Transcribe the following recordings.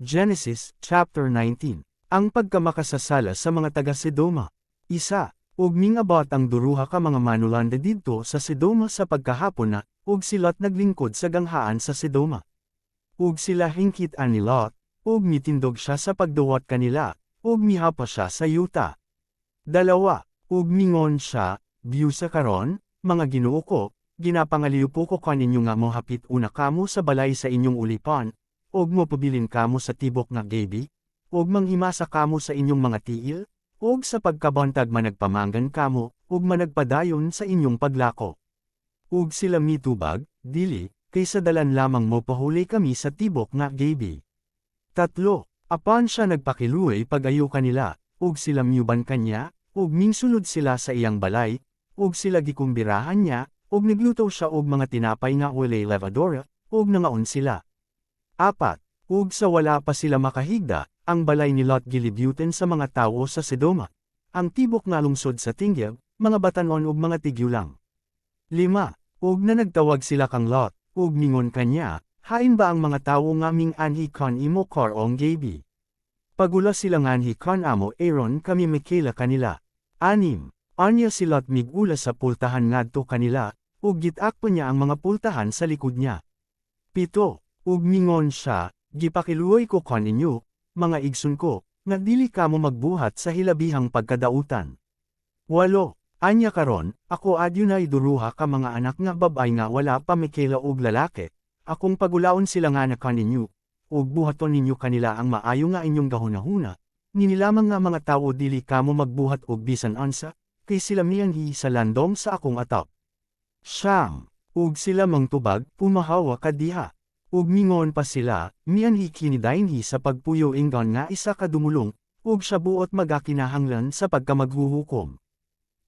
Genesis, chapter 19. Ang pagkamakasasala sa mga taga-Sedoma. Isa, ug mingabot ang duruha ka mga manulanda didto sa Sedoma sa pagkahapon na, ug si Lot naglingkod sa ganghaan sa Sedoma. Ug sila hingkit-an ni Lot, ug mitindog siya sa pagduwat kanila, ug mihapa siya sa yuta. Dalawa, ug mingon siya, biyu sa karon, mga Ginoo ko, ginapangaliw po ko kaninyo nga mohapit una kamo sa balay sa inyong ulipan, ug mopabilin kamo sa tibok nga gabi, ug manghimasa kamo sa inyong mga tiil, ug sa pagkabantag managpamanggan kamo, ug managpadayon sa inyong paglako. Ug sila mitubag, dili, kaysa dalan lamang mo pahuli kami sa tibok nga gabi. Tatlo, apan siya nagpakiluoy pag-ayo kanila, ug sila miyuban kanya, ug mingsulod sila sa iyang balay, ug sila gikumbirahan niya, ug nagluto siya og mga tinapay nga walay levadura, ug nangaon sila. Apat, ug sa wala pa sila makahigda, ang balay ni Lot gilibyuten sa mga tawo sa Sedoma. Ang tibok nga lungsod sa Tingyag, mga batanon ug mga tigyo lang. 5, ug na nagtawag sila kang Lot, ug mingon kanya, hain ba ang mga tawo nga ming anhi kan imo karong gabi? Pagula sila nganhi kan amo Aaron kami mikila kanila. 6, anya si Lot migula sa pultahan ngadto kanila, ug gitakpo niya ang mga pultahan sa likod niya. 7, ug mingon siya, gipakiluoy ko kaninyo, mga igsun ko, nga dili kamo magbuhat sa hilabihang pagkadautan. 8, anya karon, ako adyunay duruha ka mga anak nga babay nga wala pa mikela og lalaki, akong pagulaon sila nga na kaninyo, ug buhaton ninyo kanila ang maayo nga inyong gahunahuna, ninilamang nga mga tawo dili kamo magbuhat og bisan ansa, kay sila miyanghi sa landong sa akong atap. 9, ug sila mangtubag, pumahawa kadiha. Ug mingon pa sila, mianhi kinidainhi sa pagpuyo inggan nga isa kadumulong, ug siya buot magakinahanglan sa pagkamaghuhukom.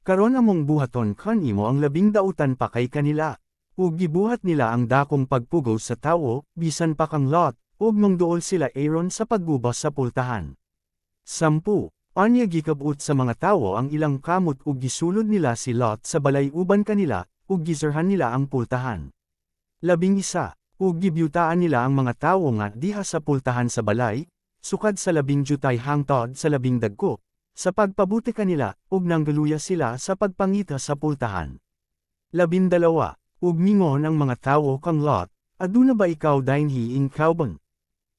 Karon among buhaton kanimo ang 12 dautan pa kay kanila, ug gibuhat nila ang dakong pagpugaw sa tawo, bisan pa kang Lot, ug mangduol sila Aaron sa paggubas sa pultahan. 10, anya gikabut sa mga tawo ang ilang kamot ug gisulod nila si Lot sa balay uban kanila, ug giserhan nila ang pultahan. 11, ug gibyutaan nila ang mga tawo nga diha sa pultahan sa balay, sukad sa 10 jutay hangtod sa 10 dagko, sa pagpabuti kanila, ug nanggaluya sila sa pagpangita sa pultahan. 12, ug mingon ang mga tawo kang Lot, aduna ba ikaw dainhi in kauban?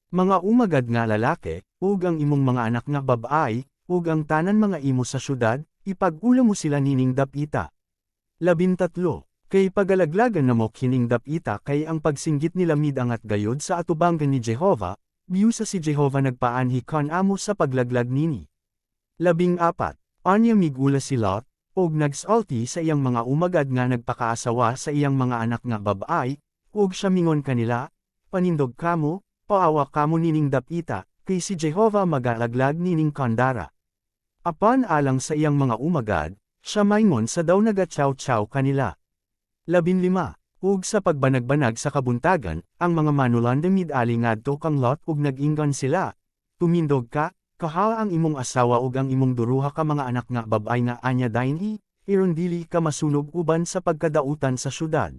Mga umagad nga lalaki, ug ang imong mga anak nga babaay, ug ang tanan mga imo sa syudad, ipag-ula mo sila nining dapita. 13, kay pagalaglagan na mo kining dapita kay ang pagsinggit nila midangat gayod sa atubangan ni Jehova, biyu sa si Jehova nagpaanhi kan amo sa paglaglag nini. 14, anya migula si Lot, og nagsalti sa iyang mga umagad nga nagpakaasawa sa iyang mga anak nga babaay, og siya mingon kanila, panindog kamo, paawa kamo nining dapita, kay si Jehova magalaglag nining kandara. Apan alang sa iyang mga umagad, siya maingon sa daw nagatsaw-tsaw kanila. 15, ug sa pagbanag-banag sa kabuntagan, ang mga manulanda midali ngadto kang Lot ug nag-inggan sila. Tumindog ka, kaha ang imong asawa ug ang imong duruha ka mga anak nga babay nga anya dainhi, iron dili ka masunog uban sa pagkadautan sa syudad.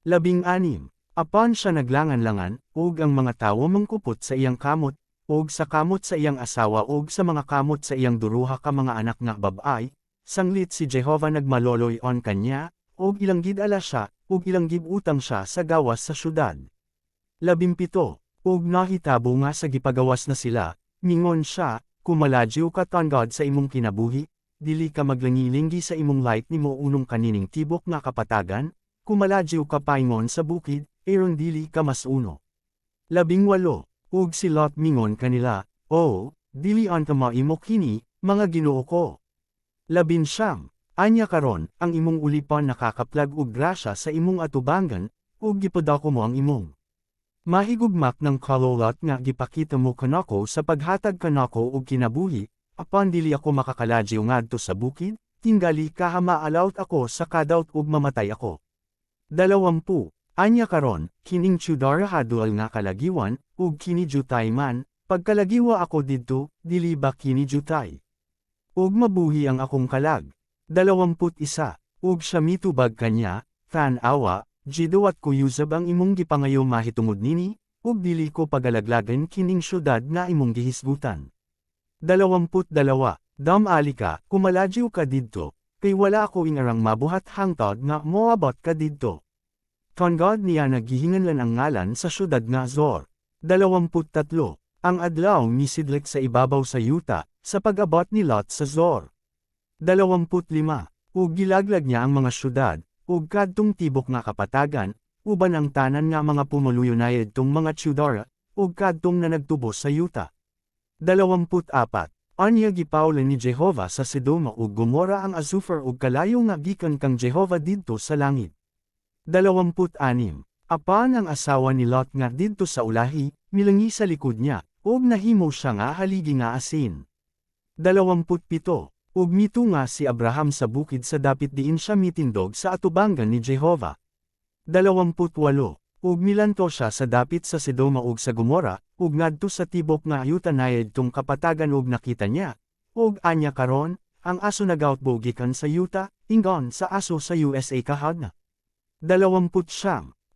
16, apan siya naglangan-langan, ug ang mga tawo mangkupot sa iyang kamot, ug sa kamot sa iyang asawa ug sa mga kamot sa iyang duruha ka mga anak nga babay, sanglit si Jehova nagmaloloy on kanya, ug ilang gid-ala siya, ug ilang gib-utang siya sa gawas sa syudad. 17, ug nahitabo nga sa gipagawas na sila, mingon siya, kumaladyo ka tangod sa imong kinabuhi, dili ka maglangilinggi sa imong light nimo unong kanining tibok nga kapatagan, kumaladyo ka paingon sa bukid, aron dili ka masuno. 18, ug si Lot mingon kanila, o, dili anta maimo kini, mga Ginoo ko. 19, anya karon, ang imong ulipan nakakaplag og grasya sa imong atubangan, ug gipadako mo ang imong mahigugmak ng kalulot nga gipakita mo kanako sa paghatag kanako og kinabuhi, apan dili ako makakaladyo ngadto sa bukid, tingali kaha maalaut ako sa kadawt ug mamatay ako. 20, anya karon, kining tiyudara hadol nga kalagiwan, ug kini jutay man, pagkalagiwa ako didto, dili ba kini jutay? Ug mabuhi ang akong kalag. 21, ug siya mitubag kanya, tan-awa, Jido at kuyusab ang imong gipangayo mahitungod nini, ug dili ko pagalaglagan kining syudad nga imong gihisgutan. 22. Dam alika, kumaladyo ka didto, kay wala ako ingarang mabuhat hangtod nga moabot ka didto. Tungod niya naghihinganlan ang ngalan sa syudad nga Zor. 23. Ang adlaw misidlek sa ibabaw sa yuta, sa pag-abot ni Lot sa Zor. 25. Ug gilaglag niya ang mga syudad, ug kadtong tibok nga kapatagan, uban ang tanan nga mga pumuluyonayad tong mga Chudara, ug kadtong na nagtubos sa yuta. 24. Anya gipawlan ni Jehova sa Sodoma ug Gomora ang Azufar ug kalayo nga gikan kang Jehova didto sa langit. 26. Apan ang asawa ni Lot nga didto sa ulahi, milangi sa likod niya, ug nahimo siya nga haligi nga asin. 27. Ug mitunga si Abraham sa bukid sa dapit diin siya mitindog sa atubangan ni Jehova. 28. Ug milanto siya sa dapit sa Sodoma ug sa Gomora, ug ngadto sa tibok nga yutanayad tong kapatagan ug nakita niya, ug anya karon, ang aso nagautbo gikan sa yuta, ingon sa aso sa USA kahadna. 29.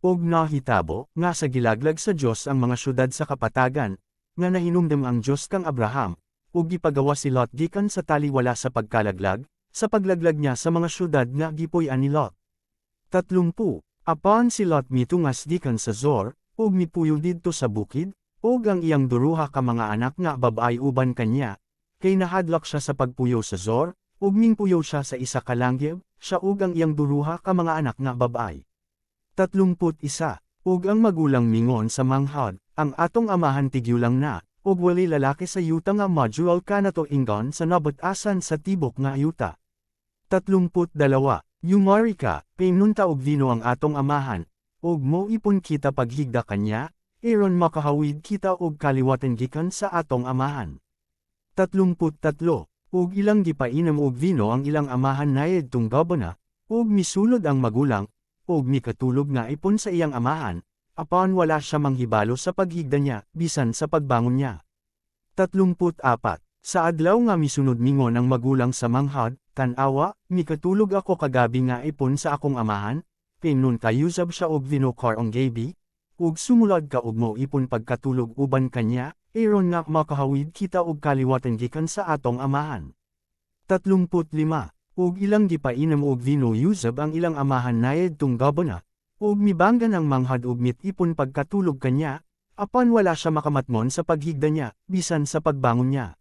Ug nahitabo, nga sa gilaglag sa Dios ang mga syudad sa kapatagan, nga nahinumdum ang Dios kang Abraham, ug gipagawa si Lot gikan sa taliwala sa pagkalaglag, sa paglaglag niya sa mga syudad nga gipuy-an ni Lot. 30. Apan si Lot mitungas gikan sa Zor, ug mipuyo didto sa bukid, ug ang iyang duruha ka mga anak nga babay uban kanya, kay nahadlok siya sa pagpuyo sa Zor, ug mingpuyo siya sa isa ka langgeb, siya ug ang iyang duruha ka mga anak nga babay. 31. Ug ang magulang mingon sa manghad, ang atong amahan tigyulang na, ug wali lalaki sa yuta nga modual kanato ingon sa nabot-asan sa tibok nga yuta. 32. Yumari ka, paimnunta og vino ang atong amahan, ug mo ipon kita paghigda kanya, aron makahawid kita og kaliwatan gikan sa atong amahan. 33. Ug ilang gipainom og vino ang ilang amahan nayad tung gabana, ug misulod ang magulang, ug mikatulog nga ipon sa iyang amahan, apan wala siya manghibalo sa paghigda niya, bisan sa pagbangon niya. 34. Sa adlaw nga misunod mingon ang magulang sa manghad, tanawa, mikatulog ako kagabi nga ipon sa akong amahan, pinun kayusab siya og vino karong gabi, ug sumulad ka og mo ipon pagkatulog uban kanya, aron nga makahawid kita og kaliwatan gikan sa atong amahan. 35. Ug ilang gipainom og vino yusab ang ilang amahan nayad tung gabana, ug mibanggan ang manghad ug mitipon pagkatulog kanya, apan wala siya makamatmon sa paghigda niya, bisan sa pagbangon niya.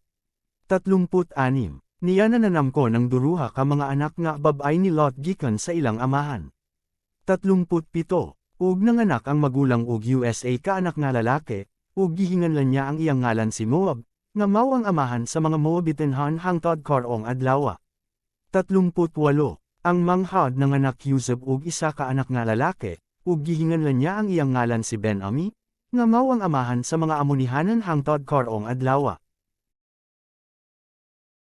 36. Niya nananamko ng duruha ka mga anak nga babay ni Lot gikan sa ilang amahan. 37. Ug nanganak ang magulang og USA ka anak nga lalaki, ug gihinganlan niya ang iyang ngalan si Moab, nga mao ang amahan sa mga Moabitinhan hangtod karong adlaw. 38. Ang manghad nanganak Yusab og isa ka anak nga lalaki, ug gihinganlan niya ang iyang ngalan si Ben-ami, nga mao ang amahan sa mga Amonihanan hangtod karong adlaw.